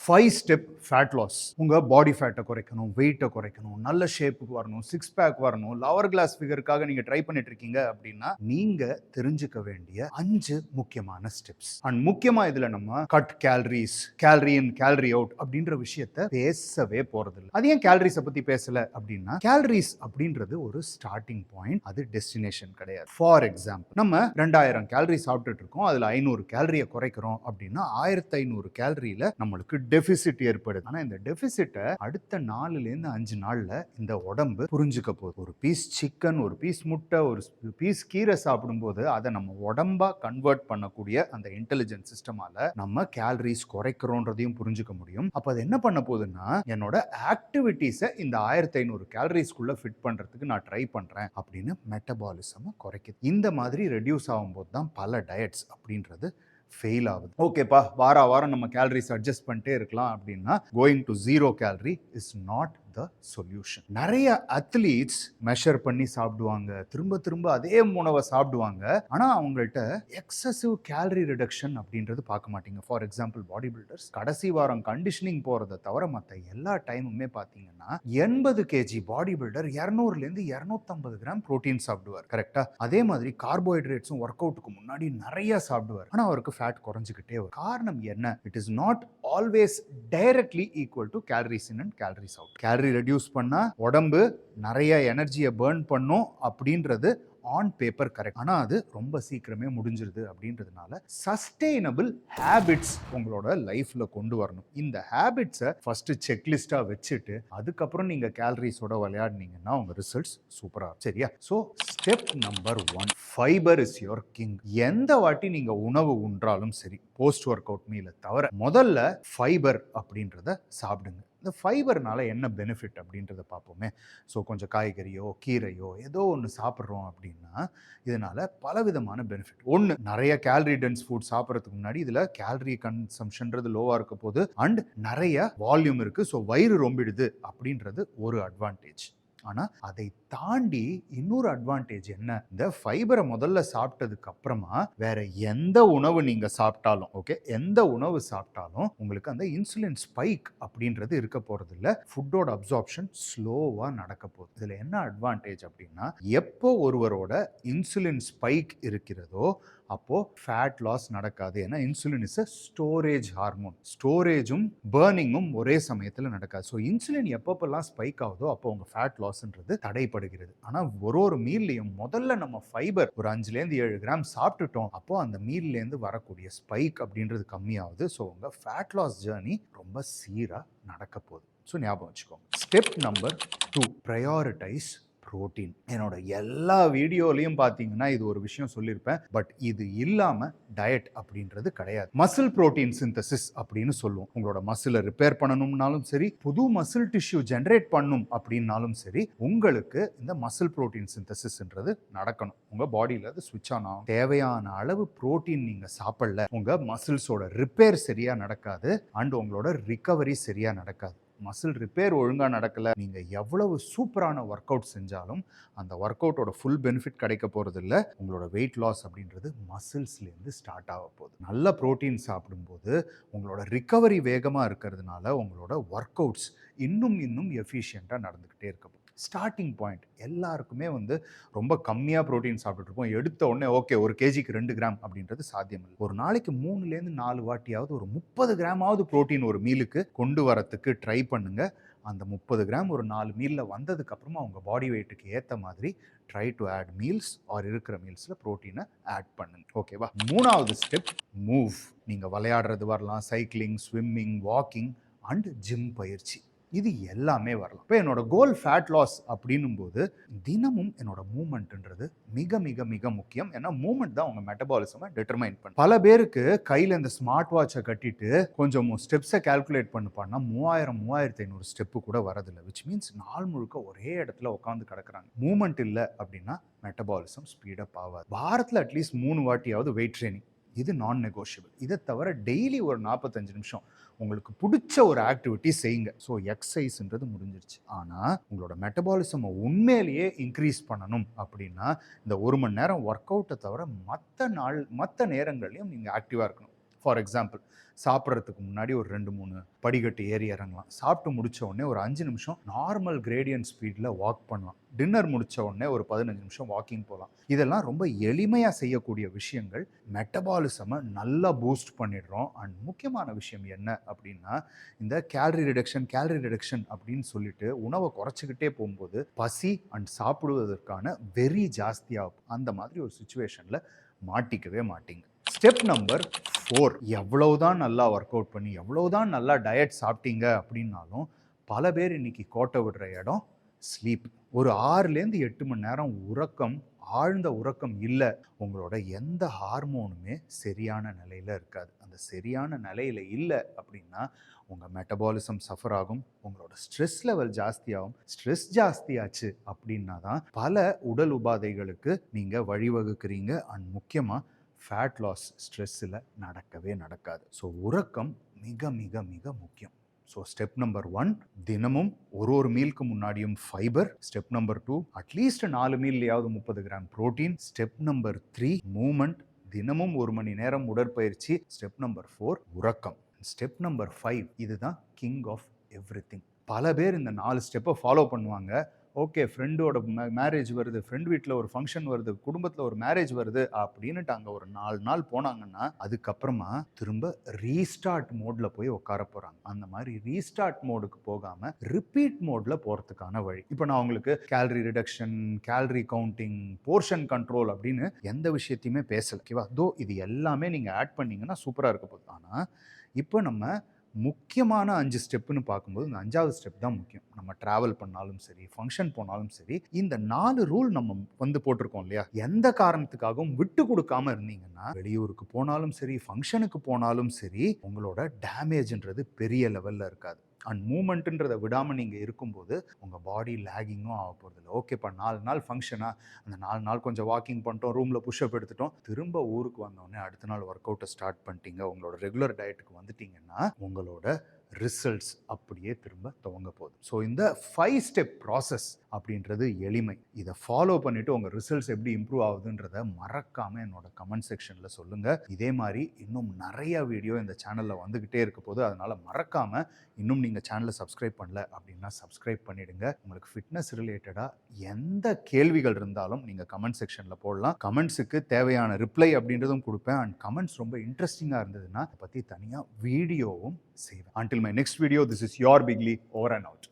5 step fat loss. உங்க பாடி ஃபேட்டை குறைக்கணும், வெயிட்டை குறைக்கணும், நல்ல ஷேப்புக்கு வரணும், சிக்ஸ் பேக் வரணும், லவர் கிளாஸ் ஃபிகருக்காக நீங்க ட்ரை பண்ணிட்டு இருக்கீங்க அப்படின்னா நீங்க தெரிஞ்சுக்க வேண்டிய 5 முக்கியமான ஸ்டெப்ஸ். அண்ட் முக்கியமா இதுல நம்ம கட் கேலரிஸ், கேலரி இன் கேலரி அவுட் அப்படின்ற விஷயத்தை பேசவே போறது இல்லை. அது ஏன் கேலரிஸை பத்தி பேசல அப்படின்னா, கேலரிஸ் அப்படின்றது ஒரு ஸ்டார்டிங் பாயிண்ட், அது டெஸ்டினேஷன் கிடையாது. ஃபார் எக்ஸாம்பிள், நம்ம 2000 கேலரி சாப்பிட்டுட்டு இருக்கோம், அதுல 500 கேலரியை குறைக்கிறோம் அப்படின்னா 1500 கேலரியில நம்மளுக்கு டெபிசிட் ஏற்படுது. ஆனா இந்த டெபிசிட்டை அடுத்த 4 to 5 நாள்ல இந்த உடம்பு புரிஞ்சுக்க போகுது. ஒரு பீஸ் சிக்கன், ஒரு பீஸ் முட்டை, ஒரு பீஸ் கீரை சாப்பிடும்போது அதை நம்ம உடம்பா கன்வெர்ட் பண்ணக்கூடிய அந்த இன்டெலிஜென்ட் சிஸ்டமால நம்ம கேலரிஸ் குறைக்கிறோன்றதையும் புரிஞ்சுக்க முடியும். அப்ப அது என்ன பண்ண போகுதுன்னா, என்னோட ஆக்டிவிட்டிஸை இந்த 1500 கேலரிஸ்குள்ள ஃபிட் பண்றதுக்கு நான் ட்ரை பண்றேன் அப்படின்னு மெட்டபாலிசம் குறைக்குது. இந்த மாதிரி ரெடியூஸ் ஆகும்போது தான் பல டயட்ஸ் அப்படின்றது ஃபெயில் ஆகுது. ஓகேப்பா, வாரம் நம்ம கேலரிஸ் அட்ஜஸ்ட் பண்ணிட்டே இருக்கலாம் அப்படின்னா going to 0 calorie is not the solution. நிறைய அத்லீட்ஸ் மெஷர் பண்ணி சாப்பிடுவாங்க, திரும்ப திரும்ப அதே உணவை சாப்பிடுவாங்க, ஆனா அவங்கள்ட்ட எக்ஸசிவ் கேலரி ரிடக்ஷன் அப்படின்றது பார்க்க மாட்டீங்க. ஃபார் எக்ஸாம்பிள், பாடி பில்டர்ஸ் கடைசி வாரம் கண்டிஷனிங் போறதை தவிர மற்ற எல்லா டைமுமே பார்த்தீங்கன்னா 80 kg body builder 200 to 250 gram protein சாப்பிடுவார். கரெக்டா? அதே மாதிரி கார்போஹைட்ரேட்ஸும் ஒர்க் அவுட்டுக்கு முன்னாடி நிறைய சாப்பிடுவார், ஆனா அவருக்கு ஃபேட் குறைஞ்சிக்கிட்டே வரும். காரணம் என்ன? It is not always directly equal to calories in and calories out. Calorie reduce பண்ணா உடம்பு நிறைய எனர்ஜியை பர்ன் பண்ணும் அப்படின்றது ஆன் பேப்பர் கரெக்ட், ஆனா அது ரொம்ப சீக்கிரமே முடிஞ்சிருது. அப்படின்றதுனால சஸ்டெயினபிள் ஹேபிட்ஸ் உங்களோட லைஃப்ல கொண்டு வரணும். இந்த ஹேபிட்ஸை ஃபர்ஸ்ட் செக்லிஸ்டா வச்சுட்டு அதுக்கப்புறம் நீங்க கேலரிஸோட விளையாடுனீங்கன்னா உங்க ரிசல்ட்ஸ் சூப்பரா. சரியா? So step number 1, fibre is your king. எந்த வாட்டி நீங்க உணவு உண்றாலும் சரி, போஸ்ட் ஒர்க் அவுட் மீலை தவிர முதல்ல ஃபைபர் அப்படின்றத சாப்பிடுங்க. இந்த ஃபைபர்னால என்ன பெனிஃபிட் அப்படின்றத பார்ப்போமே. ஸோ கொஞ்சம் காய்கறியோ கீரையோ ஏதோ ஒன்று சாப்பிட்றோம் அப்படின்னா இதனால பலவிதமான பெனிஃபிட். ஒன்று, நிறைய கேலரி டென்ஸ் ஃபுட் சாப்பிட்றதுக்கு முன்னாடி இதில் கேலரி கன்சம்ஷன்றது லோவாக இருக்க போது, அண்ட் நிறைய வால்யூம் இருக்குது, ஸோ வயிறு ரொம்பிடுது அப்படின்றது ஒரு அட்வான்டேஜ். ஆனா அதை தாண்டி இன்னொரு அட்வான்டேஜ் என்ன? இந்த ஃபைபரை முதல்ல சாப்பிட்டதுக்கு அப்புறமா வேற எந்த உணவு நீங்க சாப்பிட்டாலும், ஓகே, எந்த உணவு சாப்பிட்டாலும் உங்களுக்கு அந்த இன்சுலின் ஸ்பைக் அப்படின்றது இருக்க போறது இல்ல. ஃபுட்டோட அப்சார்ப்ஷன் ஸ்லோவா நடக்க போகுது. இதுல என்ன அட்வான்டேஜ் அப்படின்னா, எப்போ ஒருவரோட இன்சுலின் ஸ்பைக் இருக்கிறதோ அப்போ ஃபேட் லாஸ் நடக்காது. ஏன்னா insulin is a storage hormone. ஸ்டோரேஜும் பர்னிங்கும் ஒரே சமயத்தில் நடக்காது. ஸோ இன்சுலின் எப்பப்பெல்லாம் ஸ்பைக் ஆகுதோ அப்போ உங்க ஃபேட் லாஸ்ன்றது தடைப்படுகிறது. ஆனால் ஒரு மீல்லையும் முதல்ல நம்ம ஃபைபர் ஒரு 5 to 7 கிராம் சாப்பிட்டுட்டோம், அப்போ அந்த மீல்லேருந்து வரக்கூடிய ஸ்பைக் அப்படின்றது கம்மியாகுது. ஸோ உங்க ஃபேட் லாஸ் ஜேர்னி ரொம்ப சீராக நடக்க போகுது. ஸோ ஞாபகம் வச்சுக்கோங்க. Step number 2, prioritise protein. என்னோட எல்லா வீடியோலையும் பார்த்தீங்கன்னா இது ஒரு விஷயம் சொல்லியிருப்பேன், பட் இது இல்லாம டயட் அப்படின்றது கிடையாது. மசில் புரோட்டீன் சிந்தசிஸ் அப்படின்னு சொல்லுவோம். உங்களோட மசிலை ரிப்பேர் பண்ணணும்னாலும் சரி, புது மசில் டிஷ்யூ ஜென்ரேட் பண்ணும் அப்படின்னாலும் சரி, உங்களுக்கு இந்த மசில் புரோட்டீன் சிந்தசிஸ்ன்றது நடக்கணும். உங்க பாடியில அது ஸ்விட்ச் ஆன் ஆகும். தேவையான அளவு புரோட்டீன் நீங்க சாப்பிடல, உங்க மசில்ஸோட ரிப்பேர் சரியா நடக்காது, அண்ட் உங்களோட ரிகவரி சரியா நடக்காது. மசில் ரிப்பேர் ஒழுங்காக நடக்கலை, நீங்கள் எவ்வளவு சூப்பரான ஒர்க் அவுட் செஞ்சாலும் அந்த ஒர்க் அவுட்டோட ஃபுல் பெனிஃபிட் கிடைக்க போகிறது இல்லை. உங்களோட வெயிட் லாஸ் அப்படின்றது மசில்ஸ்லேருந்து ஸ்டார்ட் ஆக போகுது. நல்ல ப்ரோட்டீன் சாப்பிடும்போது உங்களோட ரிகவரி வேகமாக இருக்கிறதுனால உங்களோட ஒர்க் அவுட்ஸ் இன்னும் எஃபிஷியண்ட்டாக நடந்துக்கிட்டே இருக்க போகுது. ஸ்டார்டிங் பாயிண்ட் எல்லாருக்குமே ரொம்ப கம்மியாக ப்ரோட்டீன் சாப்பிட்டுருப்போம். எடுத்த உடனே ஓகே ஒரு கேஜிக்கு 2 கிராம் அப்படின்றது சாத்தியம் இல்லை. ஒரு நாளைக்கு 3 to 4 வாட்டியாவது ஒரு 30 கிராமாவது ப்ரோட்டீன் ஒரு மீலுக்கு கொண்டு வரத்துக்கு ட்ரை பண்ணுங்க. அந்த 30 கிராம் ஒரு 4 மீலில் வந்ததுக்கு அப்புறமா உங்கள் பாடி வெயிட்டுக்கு ஏற்ற மாதிரி try to add meals or இருக்கிற மீல்ஸில் ப்ரோட்டீனை ஆட் பண்ணுங்க. ஓகேவா? 3வது ஸ்டெப், மூவ். நீங்கள் விளையாடுறது வரலாம், cycling, swimming, walking and gym பயிற்சி, இது எல்லாமே வரலாம். இப்போ என்னோட கோல் ஃபேட் லாஸ் அப்படின்னும் போது தினமும் என்னோட மூவ்மெண்ட்ன்றது மிக மிக மிக முக்கியம். ஏன்னா மூவ்மெண்ட் தான் உங்க மெட்டபாலிசமை டிட்டர்மைன் பண்ணும். பல பேருக்கு கையில் இந்த ஸ்மார்ட் வாட்சை கட்டிட்டு கொஞ்சம் ஸ்டெப்ஸை கால்குலேட் பண்ணா 3000-3500 ஸ்டெப்பு கூட வரதில்லை. விச் மீன்ஸ் நாள் முழுக்க ஒரே இடத்துல உட்காந்து கிடக்குறாங்க. மூவ்மெண்ட் இல்லை அப்படின்னா மெட்டபாலிசம் ஸ்பீடப் ஆகாது. வாரத்தில் அட்லீஸ்ட் 3 வாட்டியாவது வெயிட் ட்ரைனிங், இது நான் நெகோஷியபிள். இதை தவிர டெய்லி ஒரு 45 நிமிஷம் உங்களுக்கு பிடிச்ச ஒரு ஆக்டிவிட்டி செய்யுங்க. ஸோ எக்ஸசைஸ்ன்றது முடிஞ்சிருச்சு. ஆனால் உங்களோட மெட்டபாலிசமை உண்மையிலேயே இன்க்ரீஸ் பண்ணணும் அப்படின்னா இந்த 1 மணி நேரம் ஒர்க் அவுட்டை தவிர மற்ற நேரங்கள்லையும் நீங்கள் ஆக்டிவாக இருக்கணும். ஃபார் எக்ஸாம்பிள், சாப்பிட்றதுக்கு முன்னாடி ஒரு 2, 3 படிக்கட்டு ஏறி இறங்கலாம். சாப்பிட்டு முடிச்ச உடனே ஒரு 5 நிமிஷம் நார்மல் கிரேடியன்ட் ஸ்பீடில் வாக் பண்ணலாம். டின்னர் முடிச்ச உடனே ஒரு 15 நிமிஷம் வாக்கிங் போகலாம். இதெல்லாம் ரொம்ப எளிமையாக செய்யக்கூடிய விஷயங்கள். மெட்டபாலிசமை நல்லா பூஸ்ட் பண்ணிடுறோம். அண்ட் முக்கியமான விஷயம் என்ன அப்படின்னா, இந்த கேலரி ரிடக்ஷன் அப்படின்னு சொல்லிட்டு உணவை குறைச்சிக்கிட்டே போகும்போது பசி அண்ட் சாப்பிடுவதற்கான வெறி ஜாஸ்தியாகும். அந்த மாதிரி ஒரு சுச்சுவேஷனில் மாட்டிக்கவே மாட்டீங்க. ஸ்டெப் நம்பர் 4, எவ்வளவுதான் நல்லா ஒர்க் அவுட் பண்ணி எவ்வளவுதான் நல்லா டயட் சாப்பிட்டீங்க அப்படின்னாலும் பல பேர் இன்னைக்கு கோட்டை விடுற இடம் ஸ்லீப். ஒரு 6லேருந்து 8 மணி நேரம் உறக்கம், ஆழ்ந்த உறக்கம் இல்லை, உங்களோட எந்த ஹார்மோனுமே சரியான நிலையில் இருக்காது. அந்த சரியான நிலையில் இல்லை அப்படின்னா உங்கள் மெட்டபாலிசம் சஃபர் ஆகும், உங்களோட ஸ்ட்ரெஸ் லெவல் ஜாஸ்தியாகும். ஸ்ட்ரெஸ் ஜாஸ்தியாச்சு அப்படின்னா தான் பல உடல் உபாதைகளுக்கு நீங்கள் வழிவகுக்கிறீங்க. அண்ட் முக்கியமாக ஃபேட் லாஸ் ஸ்ட்ரெஸ்ஸில் நடக்கவே நடக்காது. ஸோ உறக்கம் மிக மிக மிக முக்கியம். ஸோ ஸ்டெப் நம்பர் 1, தினமும் ஒரு மீலுக்கு முன்னாடியும் ஃபைபர். ஸ்டெப் நம்பர் 2, அட்லீஸ்ட் 4 மீல்லையாவது 30 gram protein. Step number 3, movement, தினமும் 1 மணி நேரம் உடற்பயிற்சி. ஸ்டெப் நம்பர் 4, உறக்கம். ஸ்டெப் நம்பர் 5, இதுதான் கிங் ஆஃப் எவ்ரிதிங். பல பேர் இந்த 4 ஸ்டெப்பை ஃபாலோ பண்ணுவாங்க. ஓகே, ஃப்ரெண்டோட மேரேஜ் வருது, ஃப்ரெண்ட் வீட்டில் ஒரு ஃபங்க்ஷன் வருது, குடும்பத்தில் ஒரு மேரேஜ் வருது அப்படின்னுட்டு அங்கே ஒரு 4 நாள் போனாங்கன்னா அதுக்கப்புறமா திரும்ப ரீஸ்டார்ட் மோடில் போய் உட்கார போகிறாங்க. அந்த மாதிரி ரீஸ்டார்ட் மோடுக்கு போகாமல் ரிப்பீட் மோடில் போகிறதுக்கான வழி. இப்போ நான் உங்களுக்கு calorie reduction, calorie counting, portion control அப்படின்னு எந்த விஷயத்தையுமே பேசலை. ஓகேவா? தோ இது எல்லாமே நீங்கள் ஆட் பண்ணிங்கன்னா சூப்பராக இருக்க போகுது. ஆனால் இப்போ நம்ம முக்கியமான 5 ஸ்டெப்புன்னு பார்க்கும்போது இந்த 5வது ஸ்டெப் தான் முக்கியம். நம்ம ட்ராவல் பண்ணாலும் சரி, ஃபங்க்ஷன் போனாலும் சரி, இந்த 4 ரூல் நம்ம போட்டிருக்கோம் இல்லையா? எந்த காரணத்துக்காகவும் விட்டு கொடுக்காம இருந்தீங்கன்னா வெளியூருக்கு போனாலும் சரி, ஃபங்க்ஷனுக்கு போனாலும் சரி, உங்களோட டேமேஜ்ன்றது பெரிய லெவலில் இருக்காது. அண்ட் மூமெண்ட்டுன்றதை விடாமல் நீங்கள் இருக்கும்போது உங்கள் பாடி லேகிங்கும் ஆக போகிறதில்ல. ஓகேப்பா, 4 நாள் ஃபங்க்ஷனாக, அந்த 4 நாள் கொஞ்சம் வாக்கிங் பண்ணிட்டோம், ரூமில் புஷ்அப் எடுத்துட்டோம், திரும்ப ஊருக்கு வந்தோடனே அடுத்த நாள் ஒர்க் அவுட்டை ஸ்டார்ட் பண்ணிட்டீங்க, உங்களோட ரெகுலர் டயட்டுக்கு வந்துட்டீங்கன்னா உங்களோட ரிசல்ட்ஸ் அப்படியே திரும்ப துவங்க போகுது. ஸோ இந்த 5 ஸ்டெப் ப்ராசஸ் அப்படின்றது எளிமை. இதை ஃபாலோ பண்ணிவிட்டு உங்கள் ரிசல்ட்ஸ் எப்படி இம்ப்ரூவ் ஆகுதுன்றதை மறக்காமல் என்னோட கமெண்ட் செக்ஷனில் சொல்லுங்கள். இதே மாதிரி இன்னும் நிறைய வீடியோ இந்த சேனலில் வந்துக்கிட்டே இருக்க போது. அதனால் மறக்காமல் இன்னும் நீங்கள் சேனலை சப்ஸ்கிரைப் பண்ணல அப்படின்னா சப்ஸ்கிரைப் பண்ணிவிடுங்க. உங்களுக்கு ஃபிட்னஸ் ரிலேட்டடாக எந்த கேள்விகள் இருந்தாலும் நீங்கள் கமெண்ட் செக்ஷனில் போடலாம். கமெண்ட்ஸுக்கு தேவையான ரிப்ளை அப்படின்றதும் கொடுப்பேன். அண்ட் கமெண்ட்ஸ் ரொம்ப இன்ட்ரெஸ்டிங்காக இருந்ததுன்னா அதை பற்றி தனியாக வீடியோவும் செய்வேன். Until my next video, this is your Bigly, over and out.